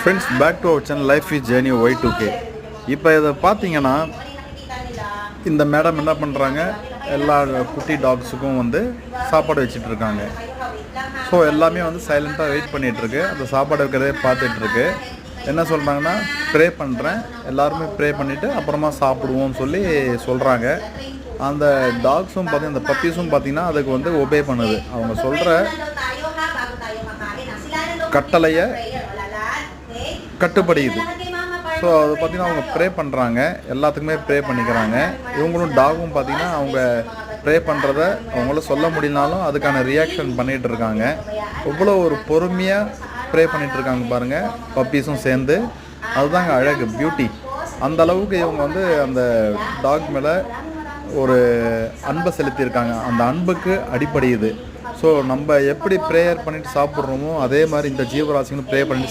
Friends, back to our channel life is journey Y2K. இப்போ இதை பார்த்தீங்கன்னா இந்த மேடம் என்ன பண்ணுறாங்க, எல்லா குட்டி டாக்ஸுக்கும் வந்து சாப்பாடு வச்சுட்டு இருக்காங்க. ஸோ எல்லாமே வந்து சைலண்ட்டாக வெயிட் பண்ணிகிட்ருக்கு. அந்த சாப்பாடு வைக்கிறதே பார்த்துட்ருக்கு. என்ன சொல்கிறாங்கன்னா, ப்ரே பண்ணுறேன், எல்லாருமே ப்ரே பண்ணிவிட்டு அப்புறமா சாப்பிடுவோம்னு சொல்லி சொல்கிறாங்க. அந்த டாக்ஸும் பார்த்தீங்கன்னா, அந்த பப்பீஸும் பார்த்திங்கன்னா அதுக்கு வந்து ஒபே பண்ணுது. அவங்க சொல்கிற கட்டளையை கட்டுப்படுது. ஸோ அது பார்த்திங்கன்னா அவங்க ப்ரே பண்ணுறாங்க, எல்லாத்துக்குமே ப்ரே பண்ணிக்கிறாங்க. இவங்களும் டாகும் பார்த்திங்கன்னா அவங்க ப்ரே பண்ணுறத அவங்கள சொல்ல முடியலனாலும் அதுக்கான ரியாக்ஷன் பண்ணிகிட்டு இருக்காங்க. எவ்வளோ ஒரு பொறுமையாக ப்ரே பண்ணிகிட்டு இருக்காங்க பாருங்கள், பப்பீஸும் சேர்ந்து. அதுதாங்க அழகு, பியூட்டி. அந்த அளவுக்கு இவங்க வந்து அந்த டாக் மேலே ஒரு அன்பை செலுத்தியிருக்காங்க. அந்த அன்புக்கு அடிப்படையுது. ஸோ நம்ம எப்படி ப்ரேயர் பண்ணிவிட்டு சாப்பிட்றோமோ அதே மாதிரி இந்த ஜீவராசிகளும் ப்ரே பண்ணிட்டு